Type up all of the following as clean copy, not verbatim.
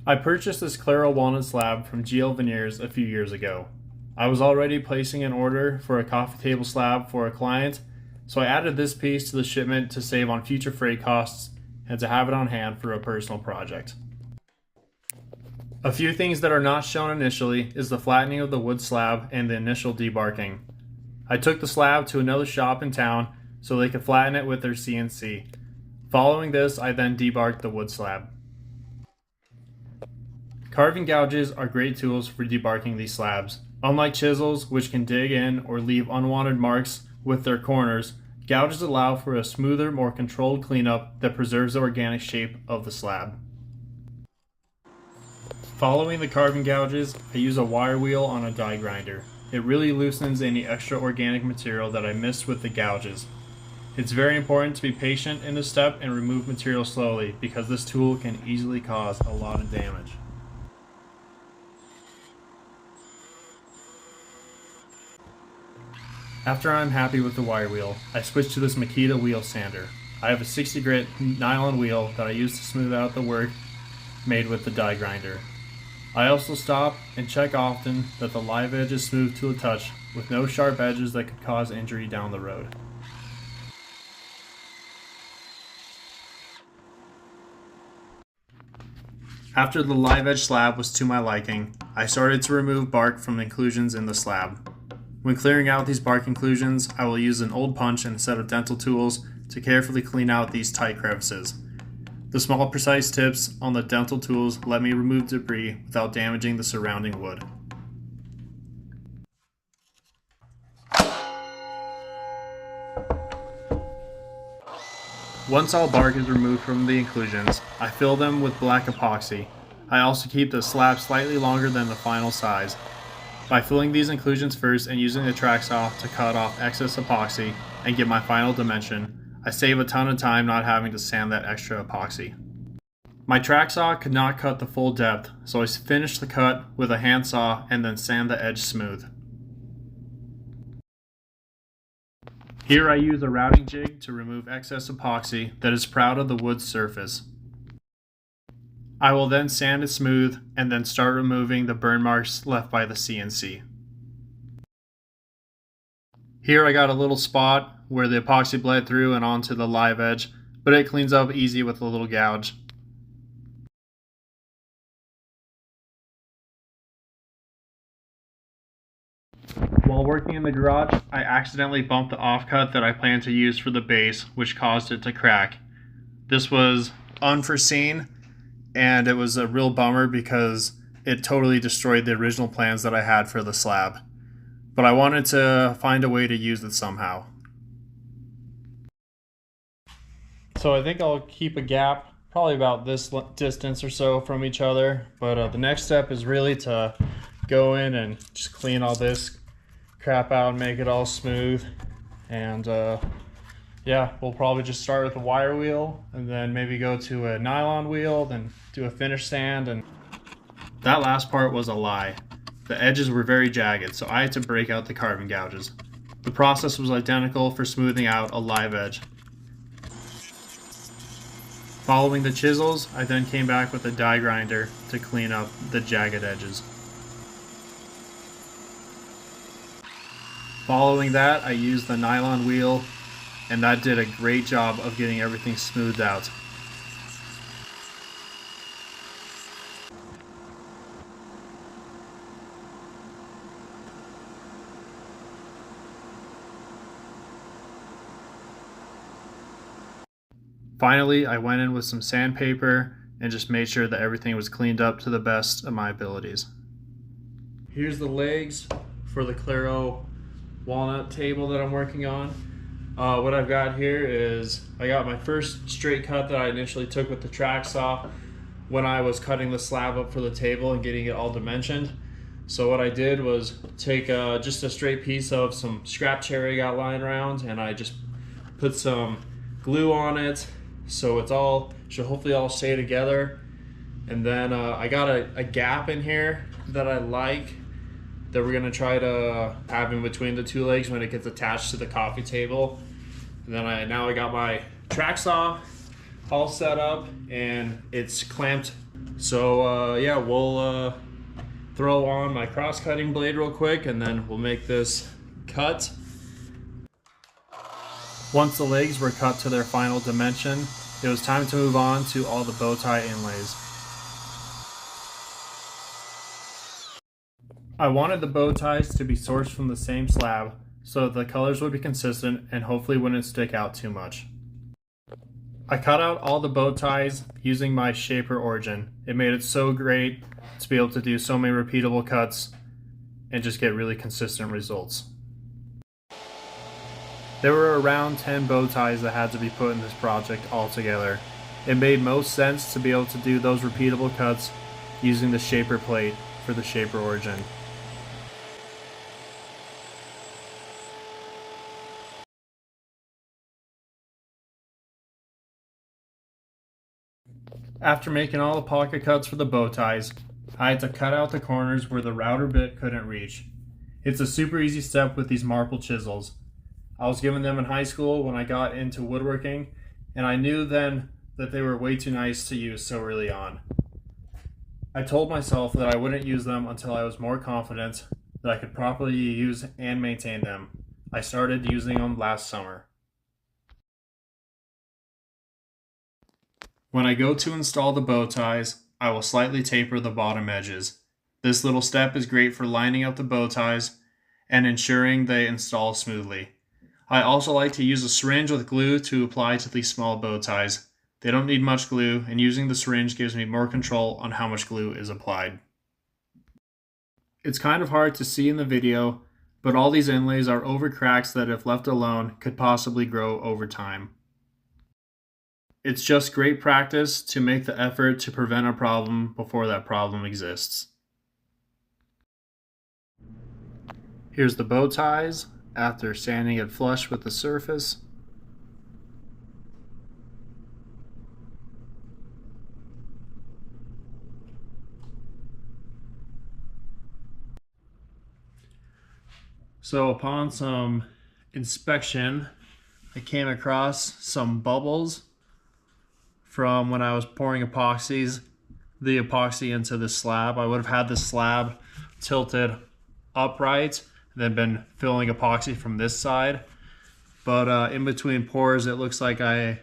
I purchased this Claro walnut slab from GL Veneers a few years ago. I was already placing an order for a coffee table slab for a client, so I added this piece to the shipment to save on future freight costs and to have it on hand for a personal project. A few things that are not shown initially is the flattening of the wood slab and the initial debarking. I took the slab to another shop in town so they could flatten it with their CNC. Following this, I then debarked the wood slab. Carving gouges are great tools for debarking these slabs. Unlike chisels, which can dig in or leave unwanted marks with their corners, gouges allow for a smoother, more controlled cleanup that preserves the organic shape of the slab. Following the carving gouges, I use a wire wheel on a die grinder. It really loosens any extra organic material that I missed with the gouges. It's very important to be patient in this step and remove material slowly because this tool can easily cause a lot of damage. After I'm happy with the wire wheel, I switch to this Makita wheel sander. I have a 60 grit nylon wheel that I use to smooth out the work made with the die grinder. I also stop and check often that the live edge is smooth to a touch with no sharp edges that could cause injury down the road. After the live edge slab was to my liking, I started to remove bark from the inclusions in the slab. When clearing out these bark inclusions, I will use an old punch and a set of dental tools to carefully clean out these tight crevices. The small precise tips on the dental tools let me remove debris without damaging the surrounding wood. Once all bark is removed from the inclusions, I fill them with black epoxy. I also keep the slab slightly longer than the final size. By filling these inclusions first and using the track saw to cut off excess epoxy and get my final dimension, I save a ton of time not having to sand that extra epoxy. My track saw could not cut the full depth, so I finished the cut with a hand saw and then sand the edge smooth. Here I use a routing jig to remove excess epoxy that is proud of the wood surface. I will then sand it smooth and then start removing the burn marks left by the CNC. Here I got a little spot where the epoxy bled through and onto the live edge, but it cleans up easy with a little gouge. While working in the garage, I accidentally bumped the offcut that I planned to use for the base, which caused it to crack. This was unforeseen, and it was a real bummer because it totally destroyed the original plans that I had for the slab. But I wanted to find a way to use it somehow. So I think I'll keep a gap, probably about this distance or so from each other. But the next step is really to go in and just clean all this crap out and make it all smooth. And yeah, we'll probably just start with a wire wheel and then maybe go to a nylon wheel, then do a finish sand. And that last part was a lie. The edges were very jagged, so I had to break out the carving gouges. The process was identical for smoothing out a live edge. Following the chisels, I then came back with a die grinder to clean up the jagged edges. Following that, I used the nylon wheel, and that did a great job of getting everything smoothed out. Finally, I went in with some sandpaper and just made sure that everything was cleaned up to the best of my abilities. Here's the legs for the Claro walnut table that I'm working on. What I've got here is I got my first straight cut that I initially took with the track saw when I was cutting the slab up for the table and getting it all dimensioned. So what I did was take just a straight piece of some scrap cherry I got lying around, and I just put some glue on it so it's all should hopefully all stay together. And then I got a gap in here that I like, that we're gonna try to have in between the two legs when it gets attached to the coffee table. And then now I got my track saw all set up, and it's clamped So yeah, we'll throw on my cross-cutting blade real quick, and then we'll make this cut. Once the legs were cut to their final dimension, it was time to move on to all the bow tie inlays. I wanted the bow ties to be sourced from the same slab so that the colors would be consistent and hopefully wouldn't stick out too much. I cut out all the bow ties using my shaper origin. It made it so great to be able to do so many repeatable cuts and just get really consistent results. There were around 10 bow ties that had to be put in this project altogether. It made most sense to be able to do those repeatable cuts using the shaper plate for the shaper origin. After making all the pocket cuts for the bow ties, I had to cut out the corners where the router bit couldn't reach. It's a super easy step with these marble chisels. I was given them in high school when I got into woodworking, and I knew then that they were way too nice to use so early on. I told myself that I wouldn't use them until I was more confident that I could properly use and maintain them. I started using them last summer. When I go to install the bow ties, I will slightly taper the bottom edges. This little step is great for lining up the bow ties and ensuring they install smoothly. I also like to use a syringe with glue to apply to these small bow ties. They don't need much glue, and using the syringe gives me more control on how much glue is applied. It's kind of hard to see in the video, but all these inlays are over cracks that if left alone could possibly grow over time. It's just great practice to make the effort to prevent a problem before that problem exists. Here's the bow ties after sanding it flush with the surface. So upon some inspection, I came across some bubbles from when I was pouring the epoxy into the slab. I would have had the slab tilted upright and then been filling epoxy from this side. But in between pours, it looks like I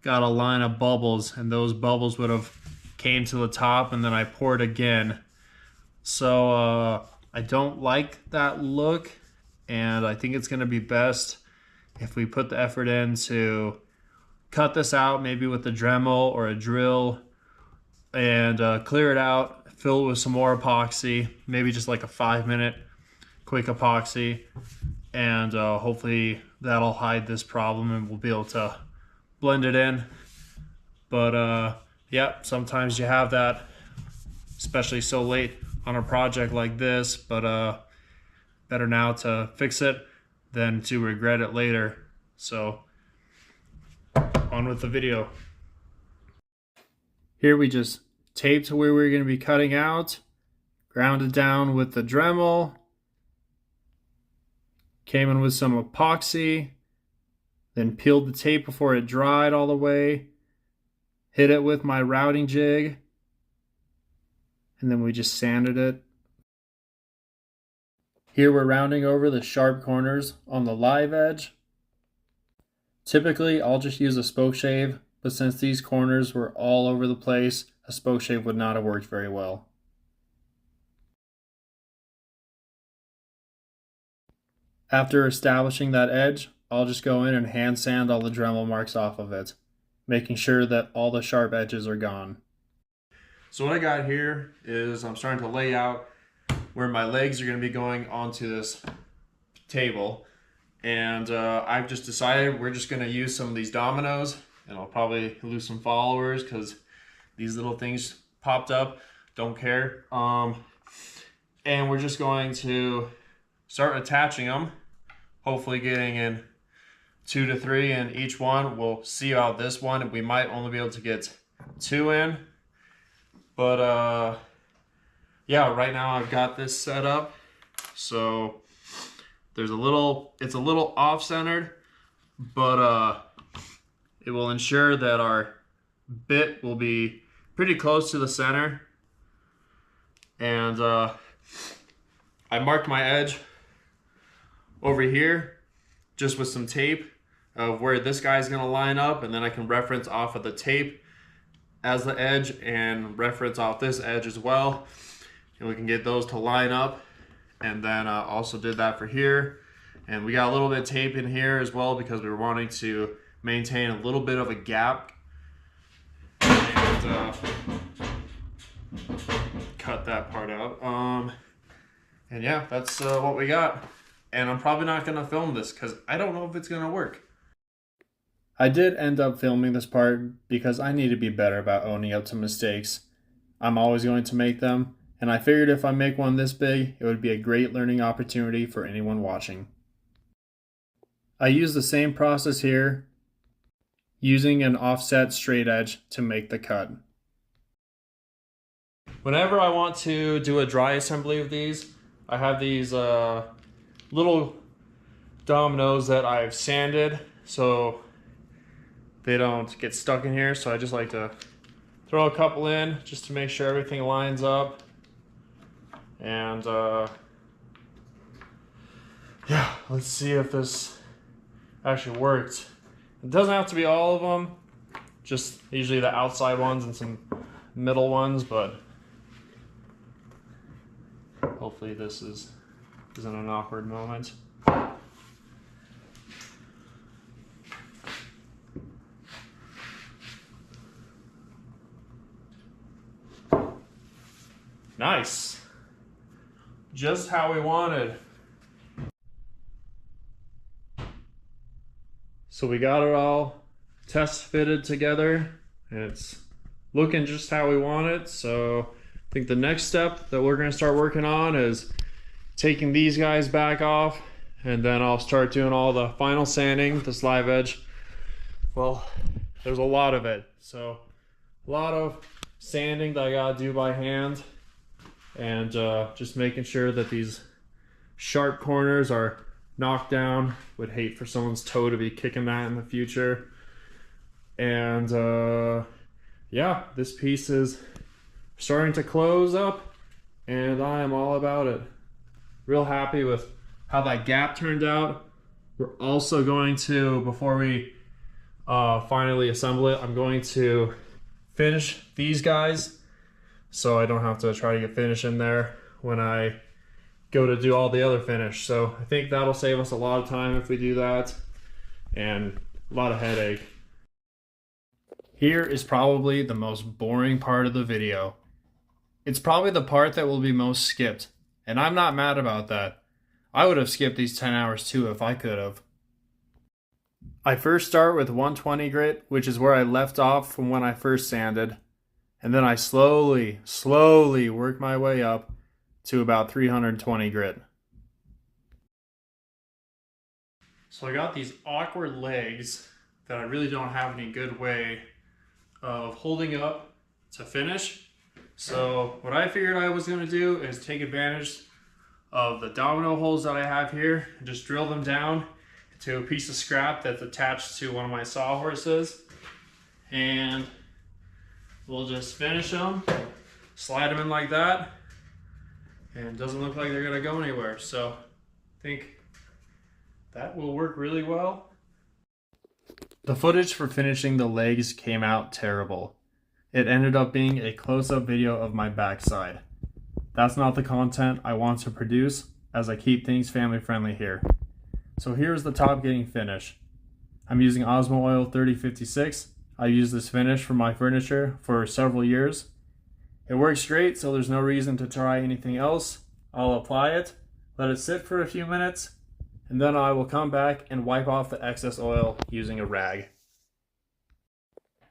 got a line of bubbles, and those bubbles would have came to the top, and then I poured again. So I don't like that look, and I think it's going to be best if we put the effort in to cut this out, maybe with a Dremel or a drill, and clear it out, fill it with some more epoxy, maybe just like a 5-minute quick epoxy, and hopefully that'll hide this problem and we'll be able to blend it in. But yeah, sometimes you have that, especially so late on a project like this, but better now to fix it than to regret it later. So on with the video. Here we just taped where we're going to be cutting out, ground it down with the Dremel, came in with some epoxy, then peeled the tape before it dried all the way, hit it with my routing jig, and then we just sanded it. Here we're rounding over the sharp corners on the live edge. Typically, I'll just use a spoke shave, but since these corners were all over the place, a spoke shave would not have worked very well. After establishing that edge, I'll just go in and hand sand all the Dremel marks off of it, making sure that all the sharp edges are gone. So what I got here is I'm starting to lay out where my legs are going to be going onto this table. And I've just decided we're just going to use some of these dominoes, and I'll probably lose some followers because these little things popped up. Don't care. And we're just going to start attaching them, hopefully getting in 2 to 3 in each one. We'll see about this one. We might only be able to get 2 in. But yeah, right now I've got this set up. So it's a little off-centered, but it will ensure that our bit will be pretty close to the center. And I marked my edge over here just with some tape of where this guy's gonna line up, and then I can reference off of the tape as the edge and reference off this edge as well. And we can get those to line up. And then also did that for here. And we got a little bit of tape in here as well because we were wanting to maintain a little bit of a gap. And cut that part out. And yeah, that's what we got. And I'm probably not gonna film this because I don't know if it's gonna work. I did end up filming this part because I need to be better about owning up to mistakes. I'm always going to make them, and I figured if I make one this big, it would be a great learning opportunity for anyone watching. I use the same process here, using an offset straight edge to make the cut. Whenever I want to do a dry assembly of these, I have these little dominoes that I've sanded so they don't get stuck in here. So I just like to throw a couple in just to make sure everything lines up. And yeah, let's see if this actually worked. It doesn't have to be all of them, just usually the outside ones and some middle ones, but hopefully this isn't an awkward moment. Nice. Just how we wanted. So we got it all test fitted together and it's looking just how we want it. So I think the next step that we're gonna start working on is taking these guys back off, and then I'll start doing all the final sanding, this live edge. Well, there's a lot of it. So a lot of sanding that I gotta do by hand, and just making sure that these sharp corners are knocked down. Would hate for someone's toe to be kicking that in the future. And yeah, this piece is starting to close up and I am all about it. Real happy with how that gap turned out. We're also going to, before we finally assemble it, I'm going to finish these guys so I don't have to try to get finish in there when I go to do all the other finish. So I think that'll save us a lot of time if we do that, and a lot of headache. Here is probably the most boring part of the video. It's probably the part that will be most skipped, and I'm not mad about that. I would have skipped these 10 hours too if I could have. I first start with 120 grit, which is where I left off from when I first sanded, and then I slowly work my way up to about 320 grit. So I got these awkward legs that I really don't have any good way of holding up to finish. So what I figured I was going to do is take advantage of the domino holes that I have here and just drill them down to a piece of scrap that's attached to one of my sawhorses, and we'll just finish them, slide them in like that, and it doesn't look like they're gonna go anywhere. So I think that will work really well. The footage for finishing the legs came out terrible. It ended up being a close-up video of my backside. That's not the content I want to produce, as I keep things family friendly here. So here's the top getting finished. I'm using Osmo Oil 3056. I used this finish for my furniture for several years. It works great, so there's no reason to try anything else. I'll apply it, let it sit for a few minutes, and then I will come back and wipe off the excess oil using a rag.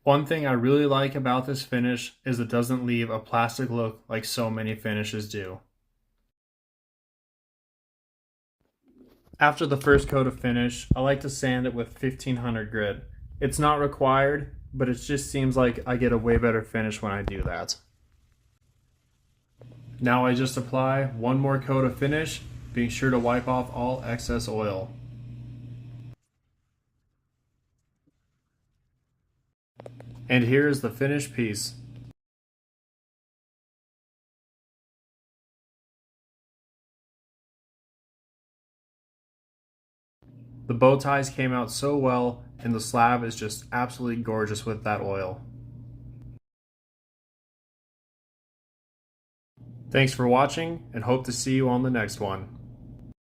One thing I really like about this finish is it doesn't leave a plastic look like so many finishes do. After the first coat of finish, I like to sand it with 1500 grit. It's not required, but it just seems like I get a way better finish when I do that. Now I just apply one more coat of finish, being sure to wipe off all excess oil. And here is the finished piece. The bow ties came out so well, and the slab is just absolutely gorgeous with that oil. Thanks for watching, and hope to see you on the next one.